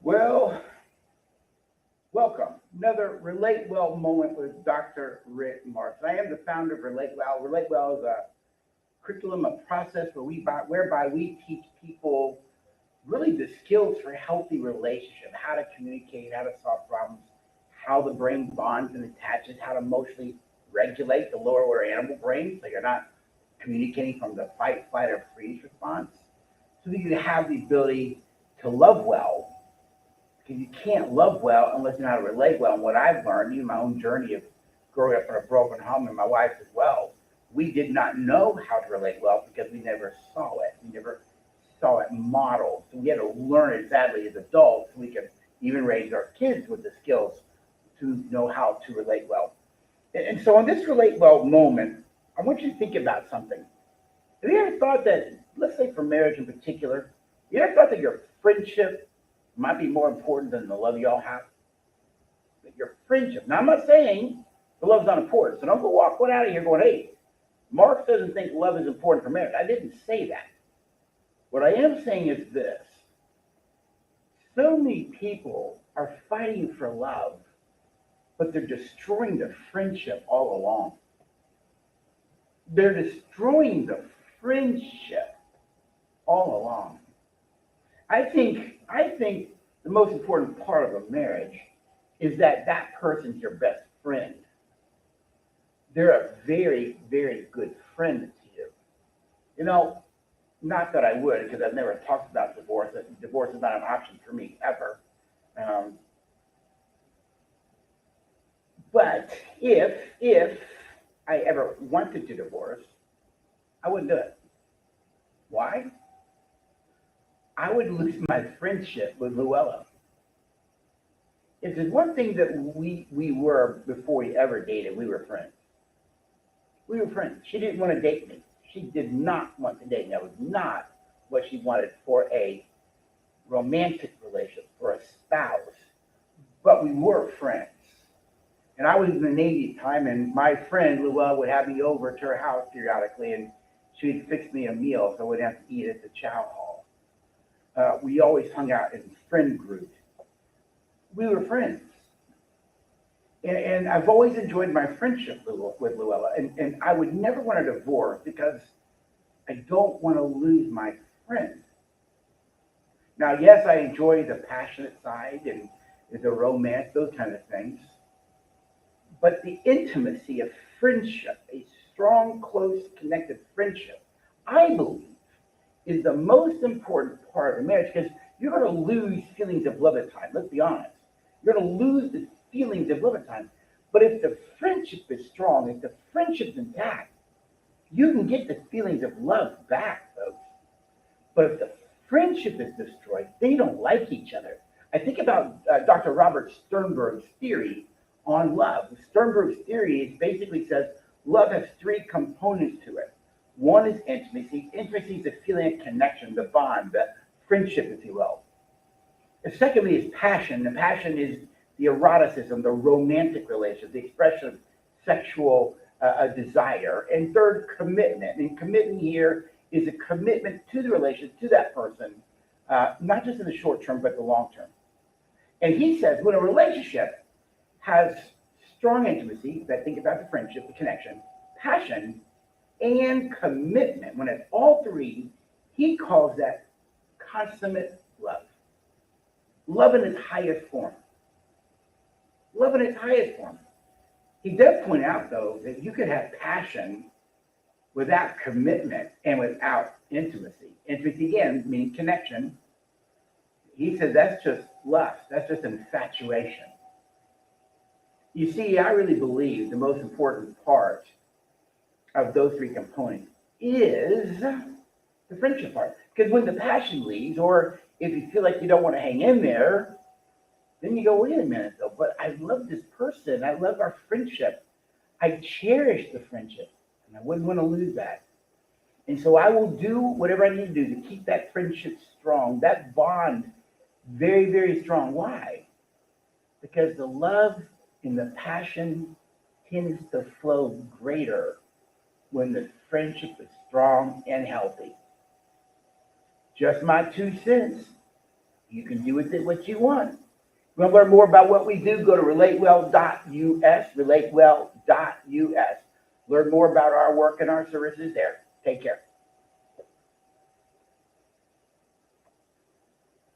Well, welcome. Another Relate Well moment with Dr. Rick Marks. I am the founder of Relate Well. Relate Well is a curriculum, a process whereby we teach people really the skills for healthy relationship, how to communicate, how to solve problems, how the brain bonds and attaches, how to emotionally regulate the lower order animal brain so you're not communicating from the fight, flight, or freeze response. So that you have the ability to love well because you can't love well unless you know how to relate well. And what I've learned, even my own journey of growing up in a broken home, and my wife as well, we did not know how to relate well because we never saw it. We never saw it modeled. So we had to learn it sadly as adults so we could even raise our kids with the skills to know how to relate well. And so on this relate well moment, I want you to think about something. Have you ever thought that, let's say for marriage in particular, you ever thought that your friendship might be more important than the love y'all have? That your friendship. Now, I'm not saying the love's not important, so don't go walk one out of here going, hey, Mark doesn't think love is important for marriage. I didn't say that. What I am saying is this. So many people are fighting for love, but they're destroying the friendship all along. They're destroying the friendship all along. I think the most important part of a marriage is that that person's your best friend. They're a very, very good friend to you. You know, not that I would, because I've never talked about divorce. Divorce is not an option for me ever. Um, but if I ever wanted to divorce, I wouldn't do it. Why? I would lose my friendship with Luella. If there's one thing that we were before we ever dated, we were friends. We were friends. She didn't want to date me. She did not want to date me. That was not what she wanted for a romantic relationship, for a spouse. But we were friends. And I was in the Navy at the time, and my friend Luella would have me over to her house periodically, and she'd fix me a meal so I wouldn't have to eat at the chow hall. We always hung out in friend groups. We were friends. And I've always enjoyed my friendship with Luella. And I would never want a divorce because I don't want to lose my friend. Now, yes, I enjoy the passionate side and the romance, those kind of things. But the intimacy of friendship, a strong, close, connected friendship, I believe, is the most important part of a marriage because you're going to lose feelings of love at times. Let's be honest. You're going to lose the feelings of love at times. But if the friendship is strong, if the friendship's intact, you can get the feelings of love back, folks. But if the friendship is destroyed, they don't like each other. I think about Dr. Robert Sternberg's theory on love. Sternberg's theory basically says love has three components to it. One is intimacy. Intimacy is the feeling of connection, the bond, the friendship, if you will. And secondly is passion. The passion is the eroticism, the romantic relationship, the expression of sexual desire. And third, commitment. And commitment here is a commitment to the relationship, to that person, not just in the short term, but the long term. And he says when a relationship has strong intimacy, that think about the friendship, the connection, passion, and commitment, when it's all three, he calls that consummate love. Love in its highest form. Love in its highest form. He does point out, though, that you could have passion without commitment and without intimacy. Intimacy, again, meaning connection. He says that's just lust. That's just infatuation. You see, I really believe the most important part of those three components is the friendship part. Because when the passion leaves, or if you feel like you don't want to hang in there, then you go, wait a minute, though, but I love this person. I love our friendship. I cherish the friendship, and I wouldn't want to lose that. And so I will do whatever I need to do to keep that friendship strong, that bond very, very strong. Why? Because the love and the passion tends to flow greater when the friendship is strong and healthy. Just my 2 cents. You can do with it what you want. If you want to learn more about what we do, go to relatewell.us, relatewell.us. Learn more about our work and our services there. Take care.